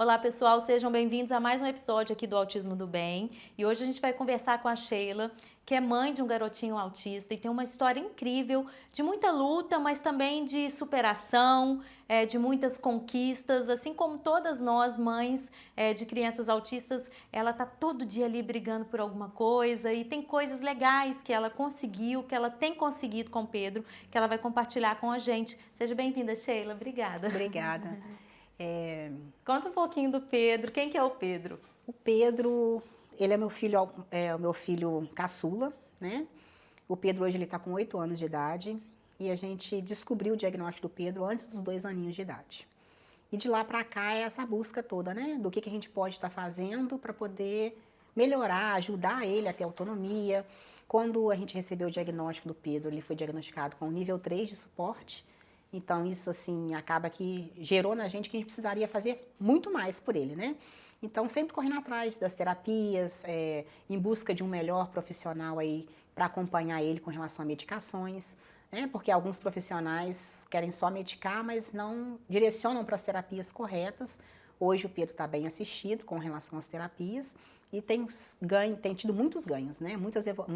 Olá, pessoal, sejam bem-vindos a mais um episódio aqui do Autismo do Bem. E hoje a gente vai conversar com a Sheila, que é mãe de um garotinho autista e tem uma história incrível de muita luta, mas também de superação, de muitas conquistas. Assim como todas nós, mães de crianças autistas, ela tá todo dia ali brigando por alguma coisa e tem coisas legais que ela conseguiu, que ela tem conseguido com o Pedro, que ela vai compartilhar com a gente. Seja bem-vinda, Sheila. Obrigada. Obrigada. Conta um pouquinho do Pedro. Quem que é o Pedro? O Pedro, ele é o meu filho caçula, né? O Pedro hoje ele está com 8 anos de idade e a gente descobriu o diagnóstico do Pedro antes dos 2 aninhos de idade. E de lá para cá é essa busca toda, né? Do que a gente pode estar fazendo para poder melhorar, ajudar ele a ter autonomia. Quando a gente recebeu o diagnóstico do Pedro, ele foi diagnosticado com nível 3 de suporte. Então, isso, assim, acaba que gerou na gente que a gente precisaria fazer muito mais por ele, né? Então, sempre correndo atrás das terapias, em busca de um melhor profissional aí para acompanhar ele com relação a medicações, né? Porque alguns profissionais querem só medicar, mas não direcionam para as terapias corretas. Hoje o Pedro está bem assistido com relação às terapias e tem tido muitos ganhos, né?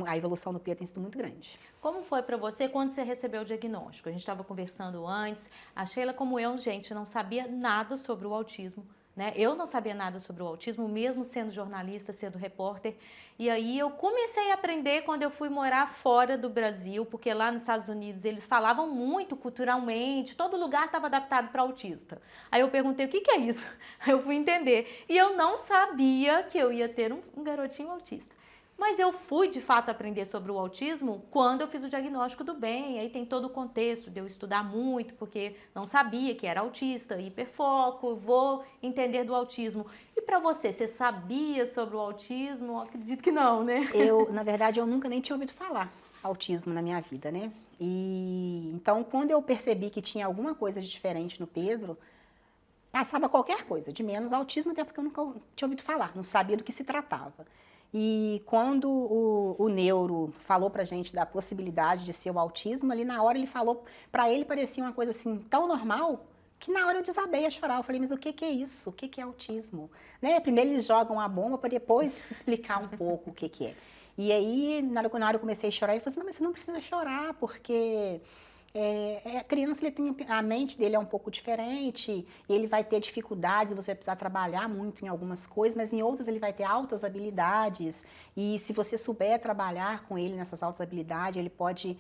A evolução do Pedro tem sido muito grande. Como foi para você quando você recebeu o diagnóstico? A gente estava conversando antes. A Sheila, como eu, gente, não sabia nada sobre o autismo, né? Eu não sabia nada sobre o autismo, mesmo sendo jornalista, sendo repórter. E aí eu comecei a aprender quando eu fui morar fora do Brasil, porque lá nos Estados Unidos eles falavam muito culturalmente, todo lugar estava adaptado para autista. Aí eu perguntei o que é isso? Aí eu fui entender. E eu não sabia que eu ia ter um garotinho autista. Mas eu fui, de fato, aprender sobre o autismo quando eu fiz o diagnóstico do bem. Aí tem todo o contexto de eu estudar muito, porque não sabia que era autista, hiperfoco, vou entender do autismo. E para você, você sabia sobre o autismo? Acredito que não, né? Na verdade, eu nunca nem tinha ouvido falar autismo na minha vida, né? E então, quando eu percebi que tinha alguma coisa de diferente no Pedro, passava qualquer coisa, de menos autismo, até porque eu nunca tinha ouvido falar, não sabia do que se tratava. E quando o neuro falou pra gente da possibilidade de ser o autismo, ali na hora ele falou, pra ele parecia uma coisa assim tão normal, que na hora eu desabei a chorar. Eu falei, mas o que é isso? O que é autismo? Né? Primeiro eles jogam a bomba para depois explicar um pouco o que é. E aí, na hora eu comecei a chorar, ele falou assim, não, mas você não precisa chorar, porque a criança, a mente dele é um pouco diferente, ele vai ter dificuldades, você vai precisar trabalhar muito em algumas coisas, mas em outras ele vai ter altas habilidades, e se você souber trabalhar com ele nessas altas habilidades, ele pode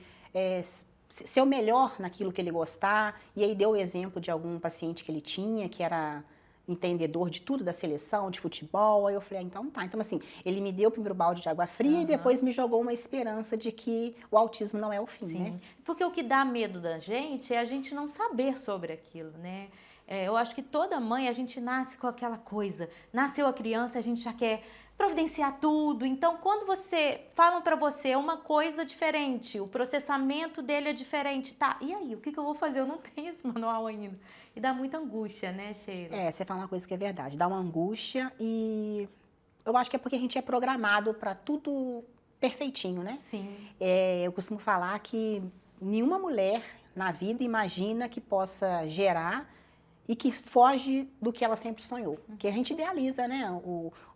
ser o melhor naquilo que ele gostar. E aí deu o exemplo de algum paciente que ele tinha, que era entendedor de tudo da seleção, de futebol. Aí eu falei, então tá. Então, assim, ele me deu o primeiro balde de água fria e depois me jogou uma esperança de que o autismo não é o fim, né? Porque o que dá medo da gente é a gente não saber sobre aquilo, né? Eu acho que toda mãe, a gente nasce com aquela coisa. Nasceu a criança, a gente já quer providenciar tudo. Então, quando falam para você uma coisa diferente, o processamento dele é diferente, tá? E aí, o que eu vou fazer? Eu não tenho esse manual ainda. E dá muita angústia, né, Sheila? Você fala uma coisa que é verdade, dá uma angústia e eu acho que é porque a gente é programado para tudo perfeitinho, né? Sim. Eu costumo falar que nenhuma mulher na vida imagina que possa gerar e que foge do que ela sempre sonhou. Porque a gente idealiza, né?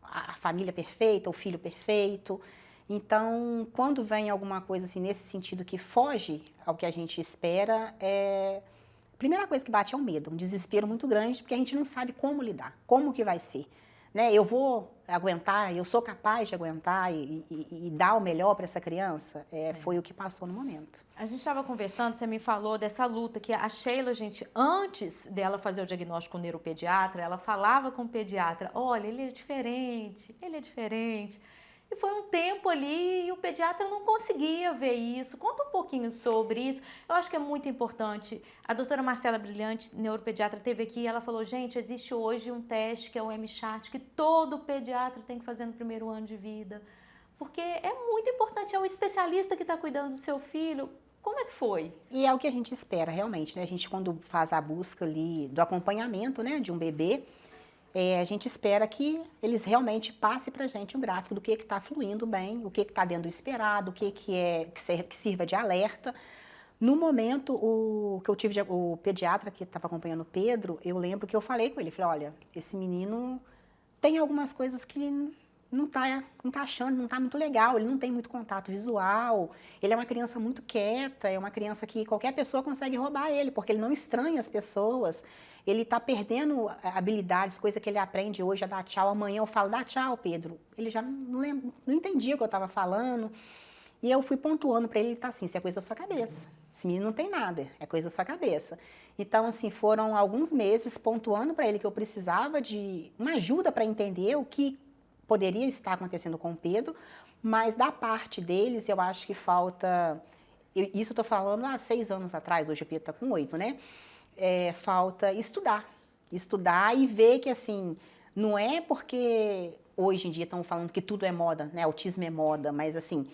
A família perfeita, o filho perfeito. Então, quando vem alguma coisa assim nesse sentido que foge ao que a gente espera, a primeira coisa que bate é o medo, um desespero muito grande, porque a gente não sabe como lidar, como que vai ser. Né? Eu vou aguentar, eu sou capaz de aguentar e dar o melhor para essa criança? Foi o que passou no momento. A gente estava conversando, você me falou dessa luta que a Sheila, gente, antes dela fazer o diagnóstico com o neuropediatra, ela falava com o pediatra, olha, ele é diferente, ele é diferente. E foi um tempo ali e o pediatra não conseguia ver isso. Conta um pouquinho sobre isso. Eu acho que é muito importante. A doutora Marcela Brilhante, neuropediatra, esteve aqui e ela falou, gente, existe hoje um teste que é o M-Chat, que todo pediatra tem que fazer no primeiro ano de vida. Porque é muito importante, é o especialista que está cuidando do seu filho. Como é que foi? E é o que a gente espera realmente, né? A gente quando faz a busca ali do acompanhamento, né, de um bebê, a gente espera que eles realmente passem para a gente um gráfico do que está fluindo bem, o que está dentro do esperado, o que sirva de alerta. No momento, o que eu tive, o pediatra que estava acompanhando o Pedro, eu lembro que eu falei com ele, falei, olha, esse menino tem algumas coisas que não está encaixando, não está muito legal, ele não tem muito contato visual, ele é uma criança muito quieta, é uma criança que qualquer pessoa consegue roubar ele, porque ele não estranha as pessoas, ele está perdendo habilidades, coisa que ele aprende hoje a dar tchau, amanhã eu falo, dá tchau, Pedro, ele já não entendia o que eu estava falando, e eu fui pontuando para ele, tá assim, isso é coisa da sua cabeça. Esse menino não tem nada, é coisa da sua cabeça. Então, assim, foram alguns meses pontuando para ele que eu precisava de uma ajuda para entender o que poderia estar acontecendo com o Pedro, mas da parte deles, eu acho que falta... Isso eu estou falando há 6 anos atrás, hoje o Pedro está com 8, né? Falta estudar. Estudar e ver que, assim, não é porque hoje em dia estão falando que tudo é moda, né? Autismo é moda, mas, assim...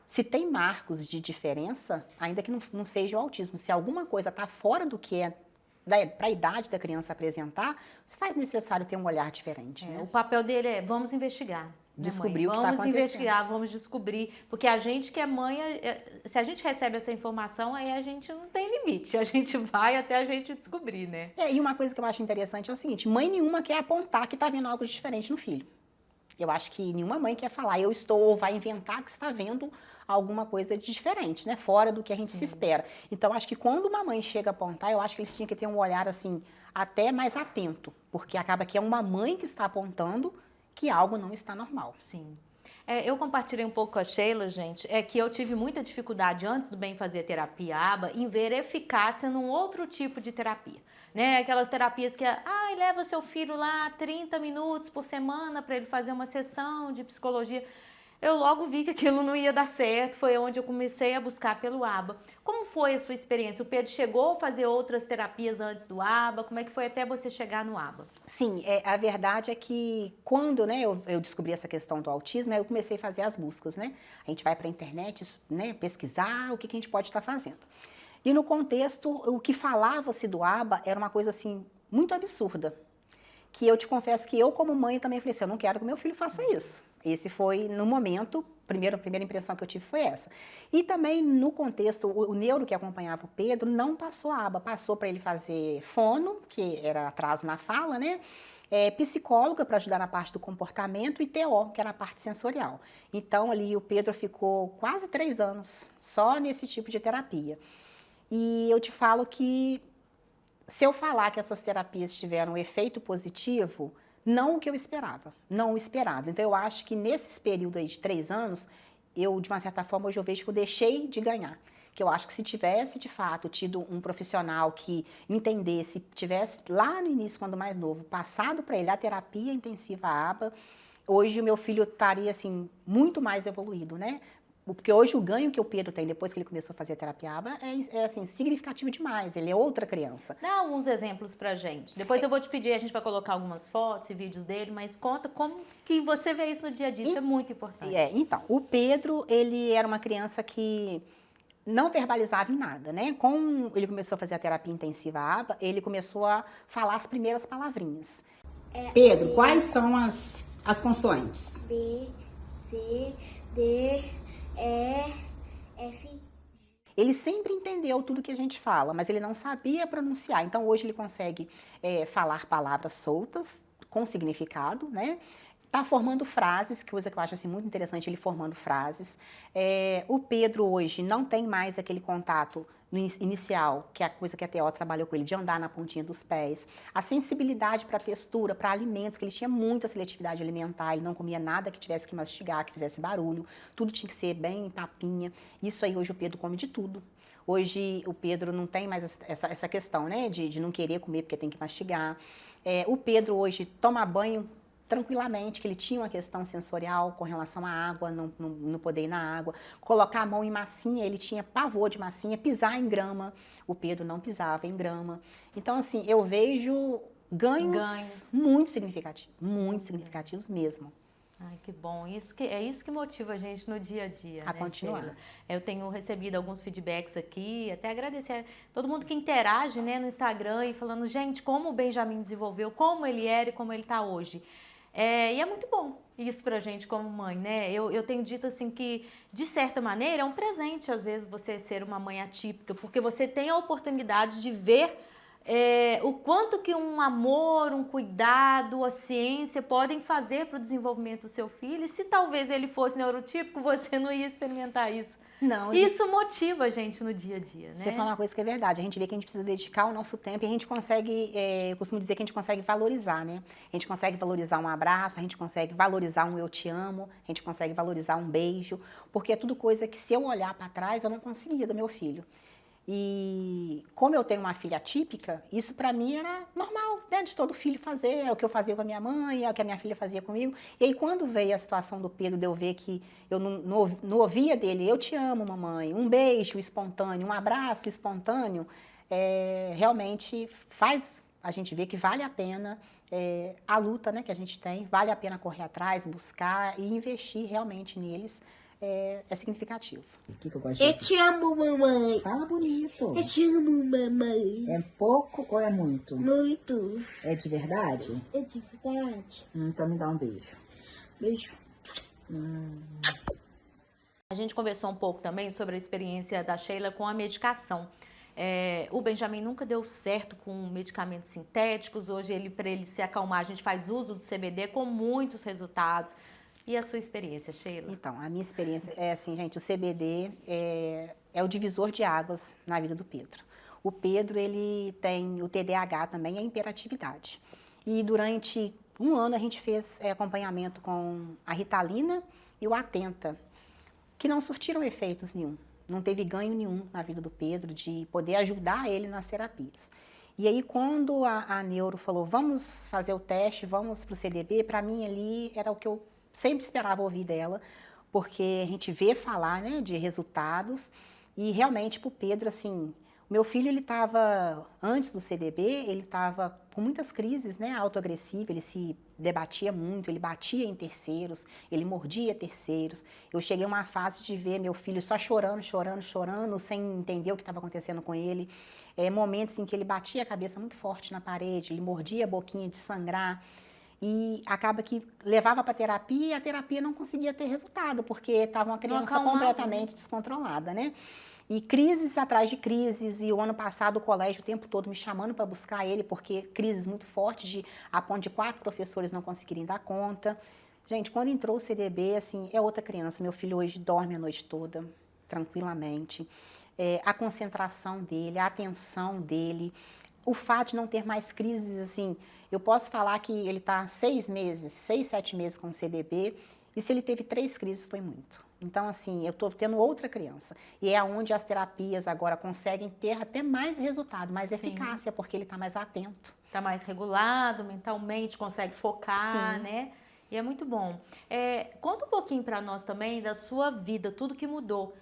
Se tem marcos de diferença, ainda que não seja o autismo, se alguma coisa está fora do que é para a idade da criança apresentar, se faz necessário ter um olhar diferente. Né? O papel dele é, vamos investigar. Descobrir o que está acontecendo. Vamos investigar, vamos descobrir. Porque a gente que é mãe, se a gente recebe essa informação, aí a gente não tem limite. A gente vai até a gente descobrir, né? E uma coisa que eu acho interessante é o seguinte, mãe nenhuma quer apontar que está vendo algo diferente no filho. Eu acho que nenhuma mãe quer falar, eu estou, ou vai inventar que está vendo alguma coisa de diferente, né? Fora do que a gente se espera. Então, acho que quando uma mãe chega a apontar, eu acho que eles tinham que ter um olhar, assim, até mais atento. Porque acaba que é uma mãe que está apontando que algo não está normal. Sim. Eu compartilhei um pouco com a Sheila, gente, que eu tive muita dificuldade antes do Bem Fazer Terapia ABA em ver eficácia num outro tipo de terapia. Né? Aquelas terapias que, leva seu filho lá 30 minutos por semana para ele fazer uma sessão de psicologia. Eu logo vi que aquilo não ia dar certo, foi onde eu comecei a buscar pelo ABA. Como foi a sua experiência? O Pedro chegou a fazer outras terapias antes do ABA? Como é que foi até você chegar no ABA? Sim, a verdade é que quando, né, eu descobri essa questão do autismo, eu comecei a fazer as buscas, né? A gente vai para a internet, né, pesquisar o que a gente pode estar fazendo. E no contexto, o que falava-se do ABA era uma coisa assim, muito absurda. Que eu te confesso que eu, como mãe, também falei assim, eu não quero que meu filho faça isso. Esse foi, no momento, a primeira impressão que eu tive foi essa. E também, no contexto, o neuro que acompanhava o Pedro não passou a aba, passou para ele fazer fono, que era atraso na fala, né? Psicóloga para ajudar na parte do comportamento e TO, que era a parte sensorial. Então, ali o Pedro ficou quase 3 anos só nesse tipo de terapia. E eu te falo que, se eu falar que essas terapias tiveram um efeito positivo, não o que eu esperava, não o esperado. Então, eu acho que nesse período aí de 3 anos, eu, de uma certa forma, hoje eu vejo que eu deixei de ganhar. Que eu acho que se tivesse, de fato, tido um profissional que entendesse, tivesse lá no início, quando mais novo, passado para ele a terapia intensiva ABA, hoje o meu filho estaria, assim, muito mais evoluído, né? Porque hoje o ganho que o Pedro tem depois que ele começou a fazer a terapia ABA é assim, significativo demais. Ele é outra criança. Dá alguns exemplos pra gente. Depois eu vou te pedir, a gente vai colocar algumas fotos e vídeos dele, mas conta como que você vê isso no dia a dia. Isso é muito importante. Então, o Pedro, ele era uma criança que não verbalizava em nada, né? Como ele começou a fazer a terapia intensiva ABA, ele começou a falar as primeiras palavrinhas. Pedro, quais são as consoantes? B, C, D, E, F. Ele sempre entendeu tudo que a gente fala, mas ele não sabia pronunciar. Então, hoje ele consegue falar palavras soltas, com significado, né? Tá formando frases, coisa que eu acho assim, muito interessante, ele formando frases. O Pedro hoje não tem mais aquele contato inicial, que é a coisa que a TO trabalhou com ele, de andar na pontinha dos pés. A sensibilidade para textura, para alimentos, que ele tinha muita seletividade alimentar, ele não comia nada que tivesse que mastigar, que fizesse barulho, tudo tinha que ser bem papinha. Isso aí hoje o Pedro come de tudo. Hoje o Pedro não tem mais essa questão, né, de não querer comer porque tem que mastigar. O Pedro hoje toma banho tranquilamente, que ele tinha uma questão sensorial com relação à água, não poder ir na água, colocar a mão em massinha, ele tinha pavor de massinha, pisar em grama, o Pedro não pisava em grama. Então, assim, eu vejo ganhos muito significativos mesmo. Ai, que bom. É isso que motiva a gente no dia a dia, a né, continuar. Sheila? Eu tenho recebido alguns feedbacks aqui, até agradecer a todo mundo que interage, né, no Instagram e falando, gente, como o Benjamin desenvolveu, como ele era e como ele está hoje. E é muito bom isso pra gente como mãe, né? Eu tenho dito assim que, de certa maneira, é um presente, às vezes, você ser uma mãe atípica, porque você tem a oportunidade de ver o quanto que um amor, um cuidado, a ciência podem fazer para o desenvolvimento do seu filho. E se talvez ele fosse neurotípico, você não ia experimentar isso. Não, Isso motiva a gente no dia a dia, né? Você fala uma coisa que é verdade, a gente vê que a gente precisa dedicar o nosso tempo e a gente consegue, eu costumo dizer que a gente consegue valorizar, né? A gente consegue valorizar um abraço, a gente consegue valorizar um eu te amo, a gente consegue valorizar um beijo, porque é tudo coisa que se eu olhar para trás eu não conseguia do meu filho. E como eu tenho uma filha atípica, isso para mim era normal, né? De todo filho fazer, é o que eu fazia com a minha mãe, é o que a minha filha fazia comigo. E aí quando veio a situação do Pedro, de eu ver que eu não ouvia dele, eu te amo, mamãe, um beijo espontâneo, um abraço espontâneo, realmente faz a gente ver que vale a pena a luta, né, que a gente tem, vale a pena correr atrás, buscar e investir realmente neles. É significativo. O que eu gosto de Eu te amo, mamãe. Fala bonito. Eu te amo, mamãe. É pouco ou é muito? Muito. É de verdade? É de verdade. Então me dá um beijo. Beijo. A gente conversou um pouco também sobre a experiência da Sheila com a medicação. O Benjamin nunca deu certo com medicamentos sintéticos. Hoje, para ele se acalmar, a gente faz uso do CBD com muitos resultados. E a sua experiência, Sheila? Então, a minha experiência é assim, gente, o CBD é o divisor de águas na vida do Pedro. O Pedro, ele tem o TDAH também, a hiperatividade. E durante um ano a gente fez acompanhamento com a Ritalina e o Atenta, que não surtiram efeitos nenhum. Não teve ganho nenhum na vida do Pedro de poder ajudar ele nas terapias. E aí, quando a neuro falou, vamos fazer o teste, vamos para o CDB, para mim ali era o que eu sempre esperava ouvir dela, porque a gente vê falar, né, de resultados e realmente para o Pedro, assim, o meu filho, ele estava, antes do CDB, ele estava com muitas crises, né, autoagressiva, ele se debatia muito, ele batia em terceiros, ele mordia terceiros. Eu cheguei a uma fase de ver meu filho só chorando, chorando, chorando, sem entender o que estava acontecendo com ele. Momentos em que ele batia a cabeça muito forte na parede, ele mordia a boquinha de sangrar. E acaba que levava para terapia e a terapia não conseguia ter resultado, porque estava uma criança completamente descontrolada, né? E crises atrás de crises, e o ano passado o colégio o tempo todo me chamando para buscar ele, porque crises muito fortes, a ponto de 4 professores não conseguirem dar conta. Gente, quando entrou o CDB, assim, é outra criança. Meu filho hoje dorme a noite toda, tranquilamente. A concentração dele, a atenção dele, o fato de não ter mais crises, assim, eu posso falar que ele está 6 meses, 6, 7 meses com o CDB, e se ele teve 3 crises foi muito. Então, assim, eu estou tendo outra criança. E é onde as terapias agora conseguem ter até mais resultado, mais eficácia, porque ele está mais atento. Está mais regulado mentalmente, consegue focar, né? E é muito bom. Conta um pouquinho para nós também da sua vida, tudo que mudou.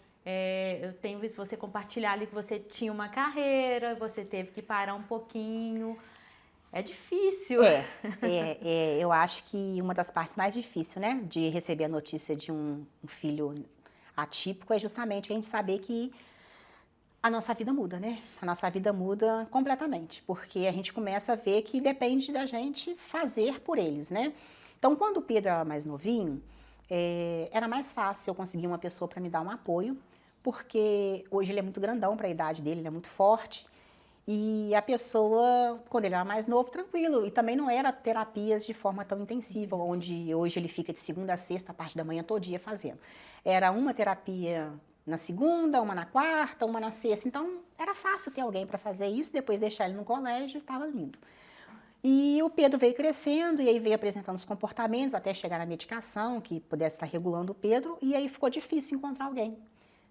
Eu tenho visto você compartilhar ali que você tinha uma carreira, você teve que parar um pouquinho. É difícil. Eu acho que uma das partes mais difíceis, né, de receber a notícia de um filho atípico é justamente a gente saber que a nossa vida muda, né? A nossa vida muda completamente, porque a gente começa a ver que depende da gente fazer por eles, né? Então, quando o Pedro era mais novinho, era mais fácil eu conseguir uma pessoa para me dar um apoio, porque hoje ele é muito grandão para a idade dele, ele é muito forte. E a pessoa, quando ele era mais novo, tranquilo. E também não era terapias de forma tão intensiva, onde hoje ele fica de segunda a sexta, a parte da manhã, todo dia fazendo. Era uma terapia na segunda, uma na quarta, uma na sexta. Então, era fácil ter alguém para fazer isso, depois deixar ele no colégio, estava lindo. E o Pedro veio crescendo, e aí veio apresentando os comportamentos, até chegar na medicação, que pudesse estar regulando o Pedro, e aí ficou difícil encontrar alguém.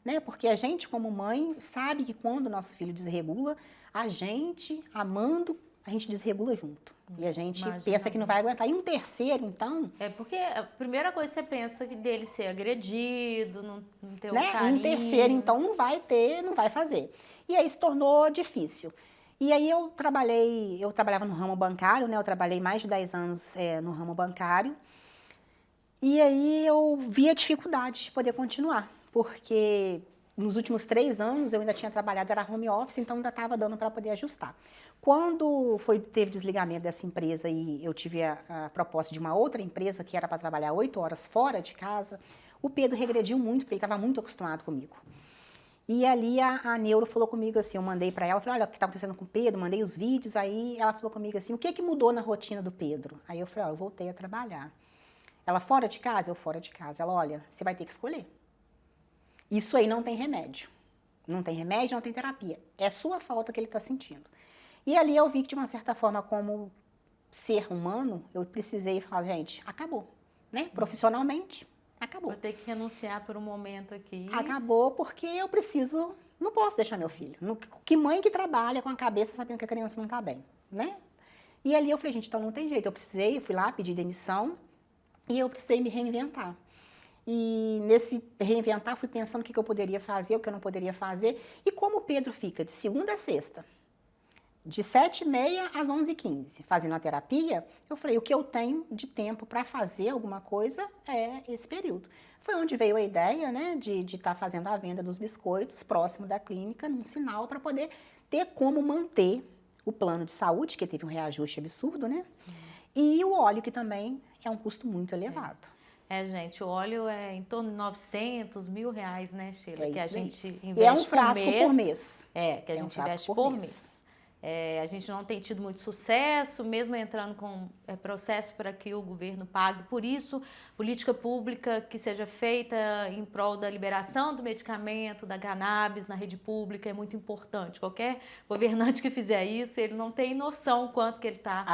Né? Porque a gente, como mãe, sabe que quando o nosso filho desregula, a gente, amando, a gente desregula junto. E a gente pensa que não vai aguentar. E um terceiro, então... Porque a primeira coisa que você pensa é dele ser agredido, não ter um né? carinho. Um terceiro, então, não vai fazer. E aí se tornou difícil. E aí eu trabalhava no ramo bancário, né? Eu trabalhei mais de 10 anos no ramo bancário. E aí eu vi a dificuldade de poder continuar. Porque nos últimos 3 anos eu ainda tinha trabalhado, era home office, então ainda estava dando para poder ajustar. Quando teve desligamento dessa empresa e eu tive a proposta de uma outra empresa que era para trabalhar 8 horas fora de casa, o Pedro regrediu muito, porque ele estava muito acostumado comigo. E ali a neuro falou comigo assim, eu mandei para ela, falei, olha, o que está acontecendo com o Pedro, mandei os vídeos, aí ela falou comigo assim, o que mudou na rotina do Pedro? Aí eu falei, ó, eu voltei a trabalhar. Ela, fora de casa? Eu, fora de casa. Ela, olha, você vai ter que escolher. Isso aí não tem remédio. Não tem remédio, não tem terapia. É sua falta que ele está sentindo. E ali eu vi que, de uma certa forma, como ser humano, eu precisei falar, gente, acabou. Né? Profissionalmente, acabou. Vou ter que renunciar por um momento aqui. Acabou porque eu preciso, não posso deixar meu filho. Que mãe que trabalha com a cabeça sabendo que a criança não está bem, né? E ali eu falei, gente, então não tem jeito. Eu fui lá, pedi demissão e eu precisei me reinventar. E nesse reinventar, fui pensando o que eu poderia fazer, o que eu não poderia fazer. E como o Pedro fica de segunda a sexta, de 7h30 às 11h15, fazendo a terapia, eu falei, o que eu tenho de tempo para fazer alguma coisa é esse período. Foi onde veio a ideia, né, de estar fazendo a venda dos biscoitos próximo da clínica, num sinal para poder ter como manter o plano de saúde, que teve um reajuste absurdo, né? Sim. E o óleo, que também é um custo muito elevado. Gente, o óleo é em torno de 900, R$1.000, né, Sheila? Que a gente investe e é um frasco por mês. Que a gente investe por mês. A gente não tem tido muito sucesso, mesmo entrando com processo para que o governo pague. Por isso, política pública que seja feita em prol da liberação do medicamento, da cannabis na rede pública é muito importante. Qualquer governante que fizer isso, ele não tem noção quanto que ele está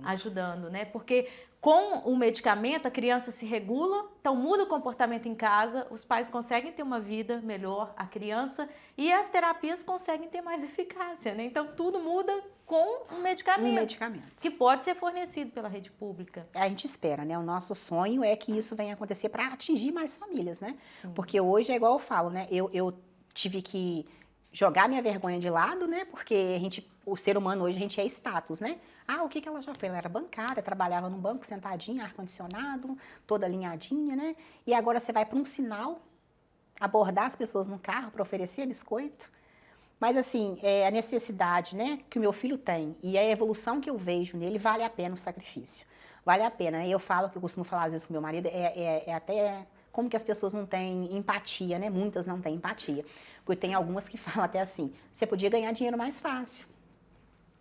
ajudando, né? Porque com o medicamento, a criança se regula, então muda o comportamento em casa, os pais conseguem ter uma vida melhor, a criança, e as terapias conseguem ter mais eficácia, né? Então tudo muda com um medicamento. Que pode ser fornecido pela rede pública. A gente espera, né? O nosso sonho é que isso venha acontecer para atingir mais famílias, né? Sim. Porque hoje é igual eu falo, né? Eu tive que jogar minha vergonha de lado, né? Porque o ser humano hoje, a gente é status, né? Ah, o que ela já fez? Ela era bancária, trabalhava num banco sentadinha, ar-condicionado, toda alinhadinha, né? E agora você vai para um sinal, abordar as pessoas no carro para oferecer biscoito. Mas assim, a necessidade, né, que o meu filho tem e a evolução que eu vejo nele, vale a pena o sacrifício. Vale a pena. Eu falo, que eu costumo falar às vezes com meu marido, até como que as pessoas não têm empatia, né? Muitas não têm empatia. Porque tem algumas que falam até assim, você podia ganhar dinheiro mais fácil.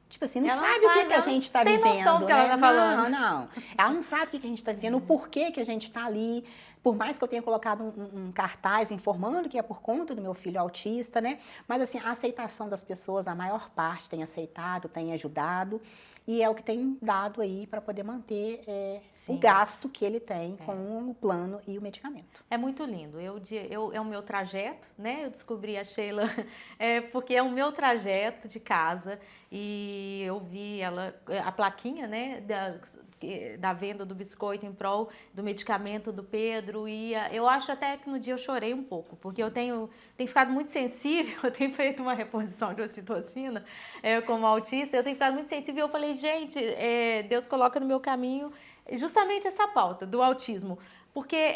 Tipo assim, não sabe o que a gente está vivendo. Tem noção do que ela tá falando. Não. Ela não sabe o que a gente está vivendo, o porquê que a gente está ali. Por mais que eu tenha colocado um cartaz informando que é por conta do meu filho autista, né? Mas assim, a aceitação das pessoas, a maior parte tem aceitado, tem ajudado. E é o que tem dado aí para poder manter o gasto que ele tem com o plano e o medicamento. É muito lindo. É o meu trajeto, né? Eu descobri a Sheila porque é o meu trajeto de casa e eu vi a plaquinha, né? Da venda do biscoito em prol do medicamento do Pedro, e eu acho até que no dia eu chorei um pouco, porque eu tenho ficado muito sensível, eu tenho feito uma reposição de ocitocina como autista, eu tenho ficado muito sensível e eu falei, gente, Deus coloca no meu caminho justamente essa pauta do autismo, porque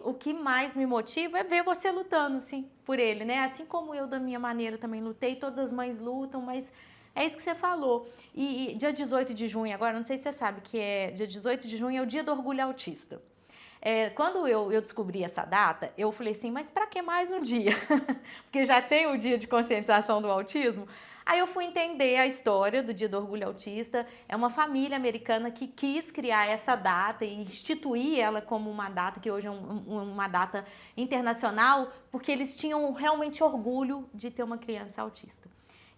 o que mais me motiva é ver você lutando, assim, por ele, né? Assim como eu, da minha maneira, também lutei, todas as mães lutam, mas é isso que você falou. E dia 18 de junho, agora, não sei se você sabe que dia 18 de junho é o Dia do Orgulho Autista. Quando eu descobri essa data, eu falei assim, mas para que mais um dia? Porque já tem o Dia de Conscientização do Autismo. Aí eu fui entender a história do Dia do Orgulho Autista. É uma família americana que quis criar essa data e instituir ela como uma data, que hoje é uma data internacional, porque eles tinham realmente orgulho de ter uma criança autista.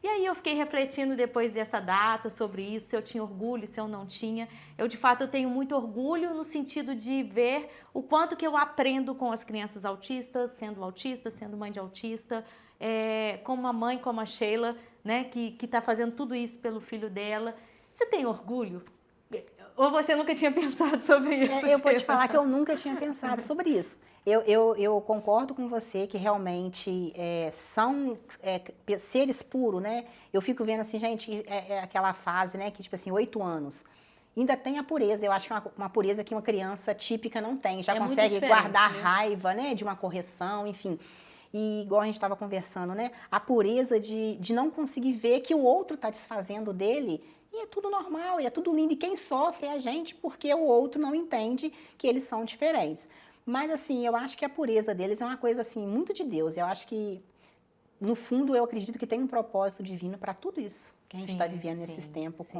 E aí eu fiquei refletindo depois dessa data sobre isso, se eu tinha orgulho, se eu não tinha. De fato, eu tenho muito orgulho no sentido de ver o quanto que eu aprendo com as crianças autistas, sendo mãe de autista, como uma mãe como a Sheila, né, que está fazendo tudo isso pelo filho dela. Você tem orgulho? Ou você nunca tinha pensado sobre isso? Eu vou te falar que eu nunca tinha pensado sobre isso. Eu concordo com você que realmente são seres puros, né? Eu fico vendo assim, gente, aquela fase, né, que tipo assim, 8 anos. Ainda tem a pureza, eu acho que é uma pureza que uma criança típica não tem. Já consegue guardar raiva, né, de uma correção, enfim. E igual a gente estava conversando, né? A pureza de não conseguir ver que o outro está desfazendo dele. E é tudo normal, e é tudo lindo. E quem sofre é a gente, porque o outro não entende que eles são diferentes. Mas, assim, eu acho que a pureza deles é uma coisa, assim, muito de Deus. Eu acho que, no fundo, eu acredito que tem um propósito divino para tudo isso que a gente está vivendo nesses tempos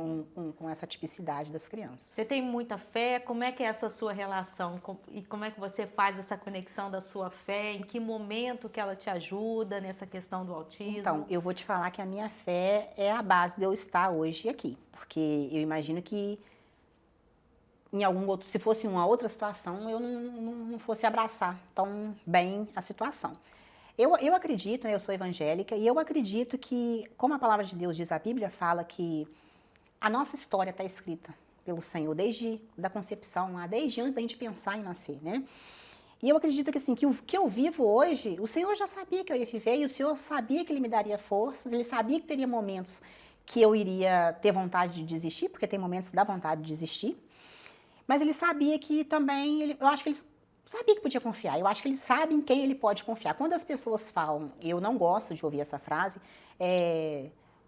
com essa tipicidade das crianças. Você tem muita fé? Como é que é essa sua relação? E como é que você faz essa conexão da sua fé? Em que momento que ela te ajuda nessa questão do autismo? Então, eu vou te falar que a minha fé é a base de eu estar hoje aqui. Porque eu imagino que em algum outro, se fosse uma outra situação, eu não fosse abraçar tão bem a situação. Eu acredito, né, eu sou evangélica, e eu acredito que, como a palavra de Deus diz, a Bíblia fala que a nossa história está escrita pelo Senhor, desde da concepção lá, desde antes da gente pensar em nascer, né? E eu acredito que, assim, que o que eu vivo hoje, o Senhor já sabia que eu ia viver, e o Senhor sabia que Ele me daria forças, Ele sabia que teria momentos que eu iria ter vontade de desistir, porque tem momentos que dá vontade de desistir, mas Ele sabia que também, eu acho que Ele sabia que podia confiar, eu acho que Ele sabe em quem Ele pode confiar. Quando as pessoas falam, eu não gosto de ouvir essa frase,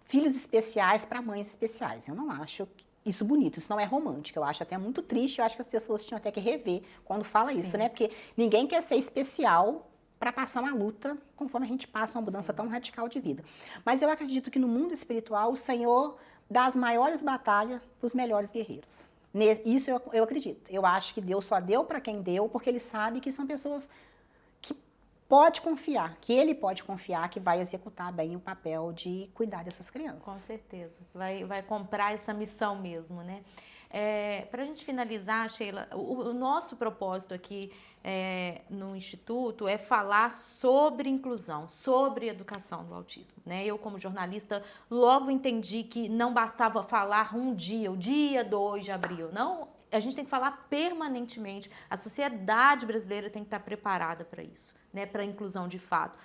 filhos especiais para mães especiais, eu não acho isso bonito, isso não é romântico, eu acho até muito triste, eu acho que as pessoas tinham até que rever quando fala isso, né? Porque ninguém quer ser especial para passar uma luta conforme a gente passa uma mudança tão radical de vida. Mas eu acredito que no mundo espiritual o Senhor dá as maiores batalhas para os melhores guerreiros. Isso eu acredito. Eu acho que Deus só deu para quem deu, porque Ele sabe que são pessoas que pode confiar, que Ele pode confiar que vai executar bem o papel de cuidar dessas crianças. Com certeza. Vai comprar essa missão mesmo, né? Para a gente finalizar, Sheila, o nosso propósito aqui no Instituto é falar sobre inclusão, sobre educação do autismo, né? Eu, como jornalista, logo entendi que não bastava falar um dia, o dia 2 de abril, não. A gente tem que falar permanentemente. A sociedade brasileira tem que estar preparada para isso, né? Para a inclusão de fato.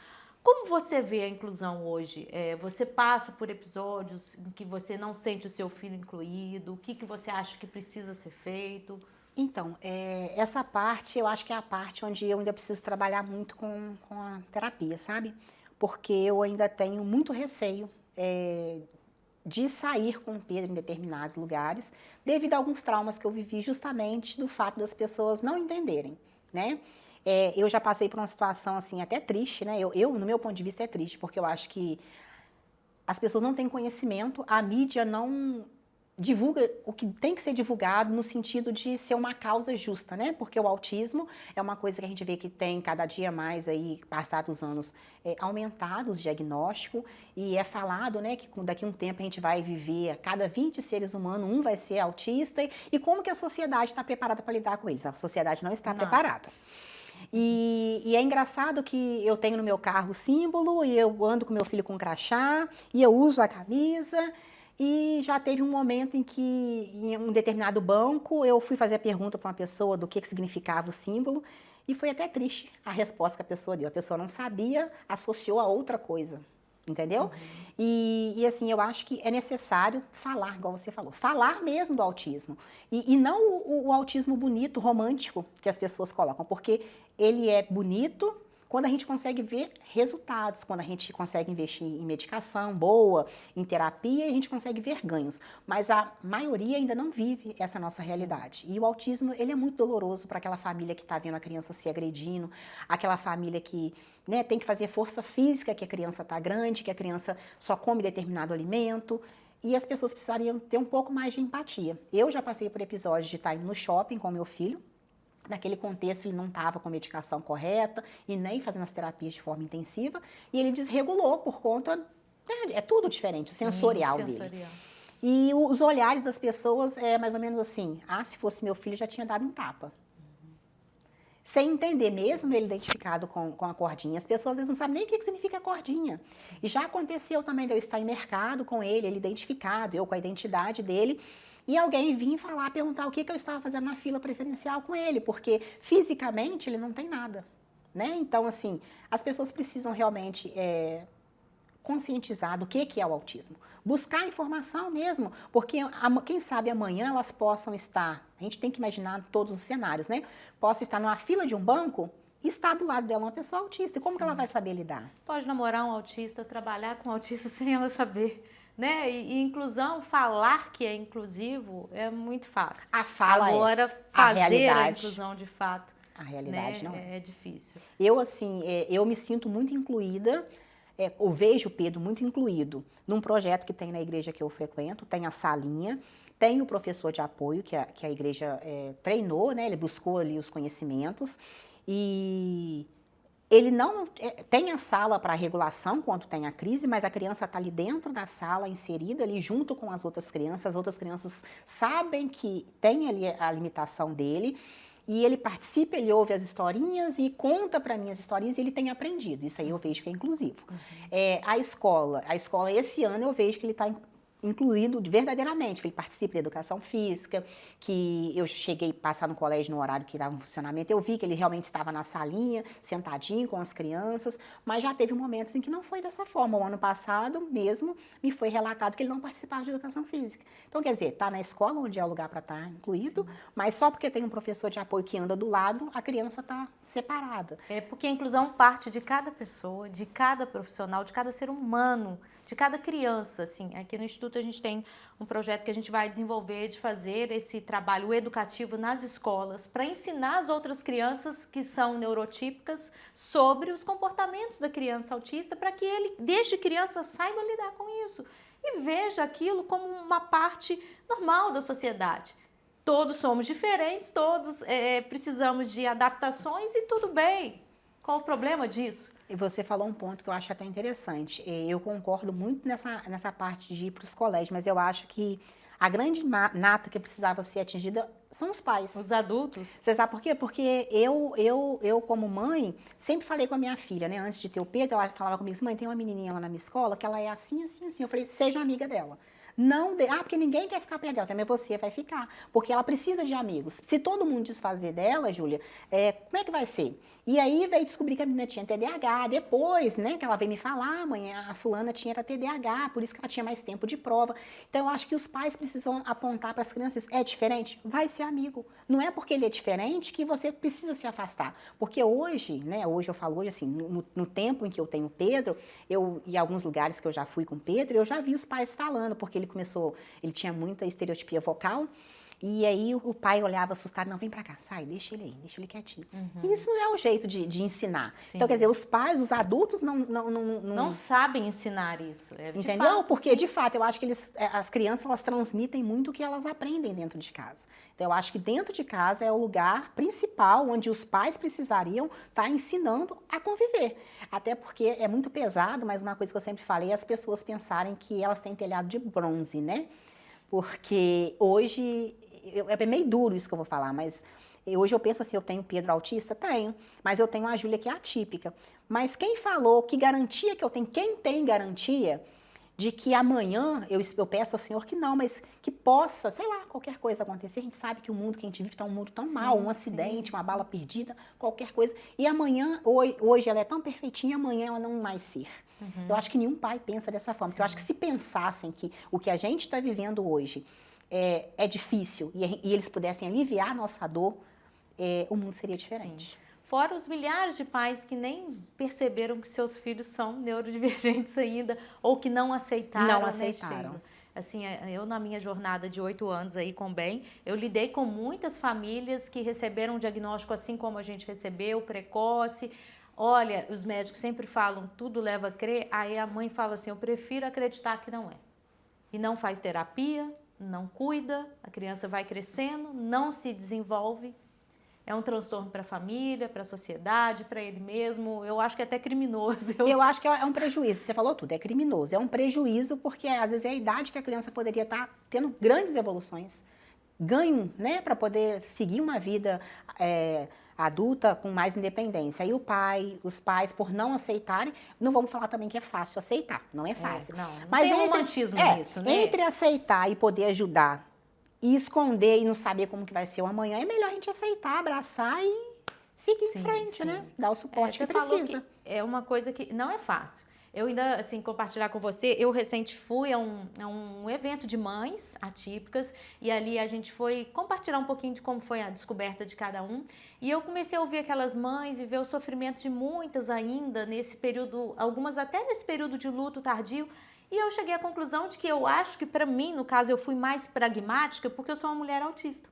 Como você vê a inclusão hoje? Você passa por episódios em que você não sente o seu filho incluído? O que você acha que precisa ser feito? Então, essa parte, eu acho que é a parte onde eu ainda preciso trabalhar muito com a terapia, sabe? Porque eu ainda tenho muito receio de sair com o Pedro em determinados lugares, devido a alguns traumas que eu vivi justamente do fato das pessoas não entenderem, né? Eu já passei por uma situação, assim, até triste, né? No meu ponto de vista, é triste, porque eu acho que as pessoas não têm conhecimento, a mídia não divulga o que tem que ser divulgado no sentido de ser uma causa justa, né? Porque o autismo é uma coisa que a gente vê que tem cada dia mais aí, passados os anos, aumentado os diagnósticos, e é falado, né, que daqui a um tempo a gente vai viver, a cada 20 seres humanos, um vai ser autista, e como que a sociedade está preparada para lidar com eles? A sociedade não está preparada. E é engraçado que eu tenho no meu carro o símbolo, e eu ando com meu filho com crachá, e eu uso a camisa, e já teve um momento em que, em um determinado banco, eu fui fazer a pergunta para uma pessoa do que significava o símbolo, e foi até triste a resposta que a pessoa deu. A pessoa não sabia, associou a outra coisa, entendeu? E assim, eu acho que é necessário falar, igual você falou, falar mesmo do autismo. E não o autismo bonito, romântico, que as pessoas colocam, porque ele é bonito quando a gente consegue ver resultados, quando a gente consegue investir em medicação boa, em terapia, e a gente consegue ver ganhos. Mas a maioria ainda não vive essa nossa realidade. E o autismo, ele é muito doloroso para aquela família que está vendo a criança se agredindo, aquela família que, né, tem que fazer força física, que a criança está grande, que a criança só come determinado alimento. E as pessoas precisariam ter um pouco mais de empatia. Eu já passei por episódios de estar indo no shopping com meu filho. Naquele contexto, ele não estava com a medicação correta e nem fazendo as terapias de forma intensiva. E ele desregulou por conta... É tudo diferente, o sensorial dele. E os olhares das pessoas é mais ou menos assim, se fosse meu filho, já tinha dado um tapa. Sem entender mesmo ele identificado com a cordinha. As pessoas às vezes não sabem nem o que significa a cordinha. E já aconteceu também de eu estar em mercado com ele identificado, eu com a identidade dele, e alguém vir falar, perguntar o que eu estava fazendo na fila preferencial com ele, porque fisicamente ele não tem nada, né? Então, assim, as pessoas precisam realmente conscientizar do que é o autismo. Buscar informação mesmo, porque quem sabe amanhã elas possam estar, a gente tem que imaginar todos os cenários, né? Possa estar numa fila de um banco está do lado dela uma pessoa autista. E como que ela vai saber lidar? Pode namorar um autista, trabalhar com um autista sem ela saber, né? E inclusão, falar que é inclusivo é muito fácil. A fala Agora, a fazer a realidade. inclusão de fato, A realidade né, não é. é difícil. Eu, assim, eu me sinto muito incluída, eu vejo o Pedro muito incluído num projeto que tem na igreja que eu frequento, tem a salinha, tem o professor de apoio que a igreja treinou, né? Ele buscou ali os conhecimentos e ele não tem a sala para regulação quando tem a crise, mas a criança está ali dentro da sala, inserida ali junto com as outras crianças sabem que tem ali a limitação dele. E ele participa, ele ouve as historinhas e conta para mim as historinhas e ele tem aprendido. Isso aí eu vejo que é inclusivo. A escola esse ano eu vejo que ele está incluído verdadeiramente, que ele participa da educação física, que eu cheguei a passar no colégio no horário que estava em funcionamento, eu vi que ele realmente estava na salinha, sentadinho com as crianças, mas já teve momentos em que não foi dessa forma. O ano passado mesmo me foi relatado que ele não participava de educação física. Então, quer dizer, está na escola onde é o lugar para estar incluído, mas só porque tem um professor de apoio que anda do lado, a criança está separada. É porque a inclusão parte de cada pessoa, de cada profissional, de cada ser humano, de cada criança, assim. Aqui no Instituto a gente tem um projeto que a gente vai desenvolver de fazer esse trabalho educativo nas escolas para ensinar as outras crianças que são neurotípicas sobre os comportamentos da criança autista para que ele, desde criança, saiba lidar com isso e veja aquilo como uma parte normal da sociedade. Todos somos diferentes, todos precisamos de adaptações e tudo bem. Qual o problema disso? E você falou um ponto que eu acho até interessante. Eu concordo muito nessa parte de ir para os colégios, mas eu acho que a grande nata que precisava ser atingida são os pais. Os adultos? Você sabe por quê? Porque eu como mãe, sempre falei com a minha filha, né? Antes de ter o Pedro, ela falava comigo, mãe, tem uma menininha lá na minha escola que ela é assim, assim, assim. Eu falei, seja amiga dela. Não porque ninguém quer ficar perto dela, também você vai ficar, porque ela precisa de amigos. Se todo mundo desfazer dela, Júlia, como é que vai ser? E aí veio descobrir que a menina tinha TDAH, depois, né, que ela veio me falar, mãe, a fulana tinha TDAH, por isso que ela tinha mais tempo de prova. Então, eu acho que os pais precisam apontar para as crianças, é diferente? Vai ser amigo. Não é porque ele é diferente que você precisa se afastar. Porque hoje, né, hoje eu falo hoje assim, no tempo em que eu tenho Pedro, em alguns lugares que eu já fui com Pedro, eu já vi os pais falando, porque ele tinha muita estereotipia vocal, e aí o pai olhava assustado, não, vem pra cá, sai, deixa ele quietinho. Isso não é o jeito de ensinar. Sim. Então, quer dizer, os pais, os adultos Não sabem ensinar isso. Entendeu? Fato, Porque, sim. de fato, eu acho que as crianças, elas transmitem muito o que elas aprendem dentro de casa. Então, eu acho que dentro de casa é o lugar principal onde os pais precisariam estar ensinando a conviver. Até porque é muito pesado, mas uma coisa que eu sempre falei é as pessoas pensarem que elas têm telhado de bronze, né? Porque hoje, é meio duro isso que eu vou falar, mas hoje eu penso assim, eu tenho Pedro autista? Tenho, mas eu tenho a Júlia que é atípica. Mas quem falou, que garantia que eu tenho, quem tem garantia de que amanhã, eu peço ao Senhor que não, mas que possa, sei lá, qualquer coisa acontecer. A gente sabe que o mundo que a gente vive está um mundo tão mal, um acidente, uma bala perdida, qualquer coisa. E amanhã, hoje ela é tão perfeitinha, amanhã ela não mais ser. Eu acho que nenhum pai pensa dessa forma. Porque eu acho que se pensassem que o que a gente está vivendo hoje é difícil e eles pudessem aliviar a nossa dor, o mundo seria diferente. Sim. Fora os milhares de pais que nem perceberam que seus filhos são neurodivergentes ainda, ou que não aceitaram. Não né, aceitaram. Sheila? Assim, eu na minha jornada de 8 anos aí com o Bem, eu lidei com muitas famílias que receberam um diagnóstico assim como a gente recebeu, precoce. Olha, os médicos sempre falam, tudo leva a crer, aí a mãe fala assim, eu prefiro acreditar que não é. E não faz terapia, não cuida, a criança vai crescendo, não se desenvolve. É um transtorno para a família, para a sociedade, para ele mesmo. Eu acho que é até criminoso. Eu acho que é um prejuízo. Você falou tudo, é criminoso. É um prejuízo porque, às vezes, é a idade que a criança poderia estar tendo grandes evoluções. Ganho, né, para poder seguir uma vida adulta com mais independência. Aí os pais, por não aceitarem, não vamos falar também que é fácil aceitar. Não é fácil. Não Mas tem romantismo nisso, né? Entre aceitar e poder ajudar e esconder e não saber como que vai ser o amanhã, é melhor a gente aceitar, abraçar e seguir em frente, né? Dar o suporte que Você falou precisa. que é uma coisa que não é fácil. Eu ainda, assim, compartilhar com você, eu recente fui a um evento de mães atípicas e ali a gente foi compartilhar um pouquinho de como foi a descoberta de cada um e eu comecei a ouvir aquelas mães e ver o sofrimento de muitas ainda nesse período, algumas até nesse período de luto tardio, e eu cheguei à conclusão de que eu acho que para mim, no caso, eu fui mais pragmática porque eu sou uma mulher autista.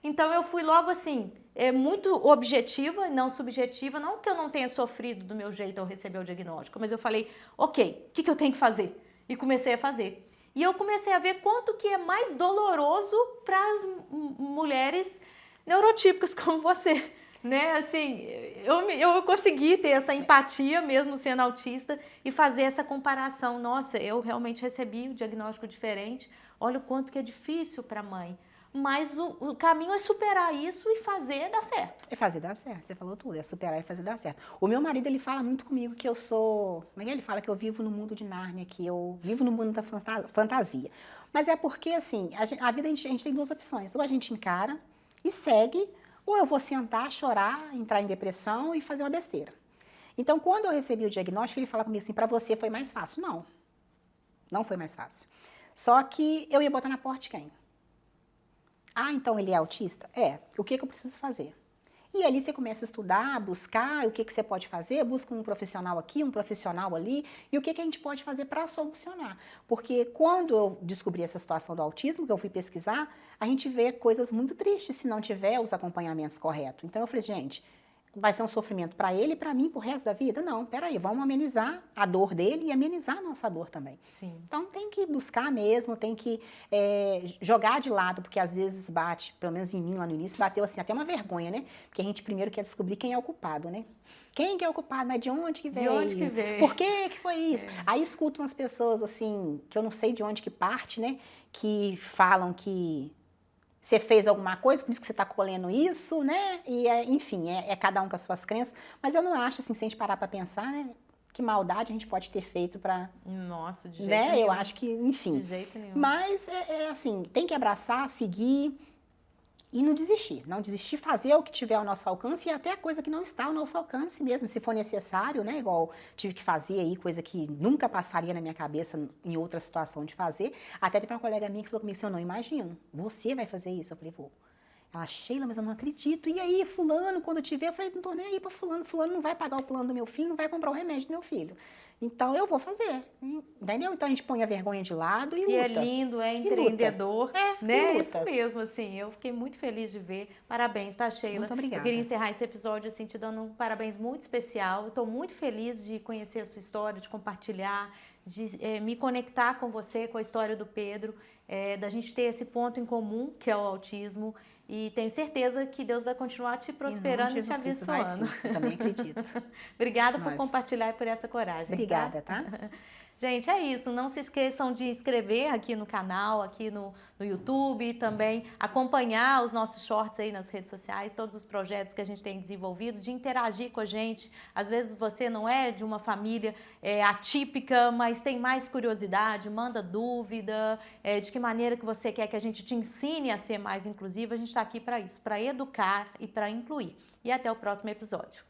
Então eu fui logo assim, muito objetiva, não subjetiva, não que eu não tenha sofrido do meu jeito ao receber o diagnóstico, mas eu falei, ok, o que eu tenho que fazer? E comecei a fazer. E eu comecei a ver quanto que é mais doloroso para as mulheres neurotípicas como você, né? Assim, eu consegui ter essa empatia mesmo sendo autista e fazer essa comparação. Nossa, eu realmente recebi o diagnóstico diferente, olha o quanto que é difícil para a mãe. Mas o caminho é superar isso e fazer dar certo. É fazer dar certo, você falou tudo, é superar e fazer dar certo. O meu marido, ele fala muito comigo que eu sou... Como é que ele fala? Que eu vivo no mundo de Nárnia, que eu vivo no mundo da fantasia. Mas é porque, assim, a vida a gente tem duas opções. Ou a gente encara e segue, ou eu vou sentar, chorar, entrar em depressão e fazer uma besteira. Então, quando eu recebi o diagnóstico, ele fala comigo assim, pra você foi mais fácil. Não, não foi mais fácil. Só que eu ia botar na porta de quem? Ah, então ele é autista? É. O que eu preciso fazer? E ali você começa a estudar, buscar o que você pode fazer, busca um profissional aqui, um profissional ali, e o que a gente pode fazer para solucionar. Porque quando eu descobri essa situação do autismo, que eu fui pesquisar, a gente vê coisas muito tristes se não tiver os acompanhamentos corretos. Então eu falei, gente, vai ser um sofrimento para ele e para mim pro resto da vida? Não, peraí, vamos amenizar a dor dele e amenizar a nossa dor também. Sim. Então tem que buscar mesmo, tem que jogar de lado, porque às vezes bate, pelo menos em mim lá no início, bateu assim até uma vergonha, né? Porque a gente primeiro quer descobrir quem é o culpado, né? Quem que é o culpado, mas de onde que veio? De onde que veio? Por que foi isso? Aí escuto umas pessoas assim, que eu não sei de onde que parte, né? Que falam que você fez alguma coisa, por isso que você está colhendo isso, né? E, enfim, é cada um com as suas crenças. Mas eu não acho, assim, se a gente parar para pensar, né? Que maldade a gente pode ter feito para... Nossa, de jeito né? nenhum. Eu acho que, enfim. De jeito nenhum. Mas, assim, tem que abraçar, seguir e não desistir. Não desistir, fazer o que tiver ao nosso alcance e até a coisa que não está ao nosso alcance mesmo, se for necessário, né? Igual tive que fazer aí, coisa que nunca passaria na minha cabeça em outra situação de fazer. Até teve uma colega minha que falou comigo assim, eu não imagino, você vai fazer isso? Eu falei, vou. Ela, Sheila, mas eu não acredito. E aí, fulano, quando eu te ver, eu falei, não tô nem aí pra fulano. Fulano não vai pagar o plano do meu filho, não vai comprar o remédio do meu filho. Então, eu vou fazer. Entendeu? Então, a gente põe a vergonha de lado e luta. Que é lindo, é empreendedor. É, né? luta. Isso mesmo, assim. Eu fiquei muito feliz de ver. Parabéns, tá, Sheila? Muito obrigada. Eu queria encerrar esse episódio, assim, te dando um parabéns muito especial. Eu tô muito feliz de conhecer a sua história, de compartilhar, de me conectar com você, com a história do Pedro, da gente ter esse ponto em comum, que é o autismo. E tenho certeza que Deus vai continuar te prosperando e te abençoando. Eu também acredito. Obrigada por compartilhar e por essa coragem. Obrigada, tá? Gente, é isso. Não se esqueçam de inscrever aqui no canal, aqui no YouTube, e também acompanhar os nossos shorts aí nas redes sociais, todos os projetos que a gente tem desenvolvido, de interagir com a gente. Às vezes você não é de uma família atípica, mas tem mais curiosidade, manda dúvida, de que maneira que você quer que a gente te ensine a ser mais inclusiva. A gente está aqui para isso, para educar e para incluir. E até o próximo episódio.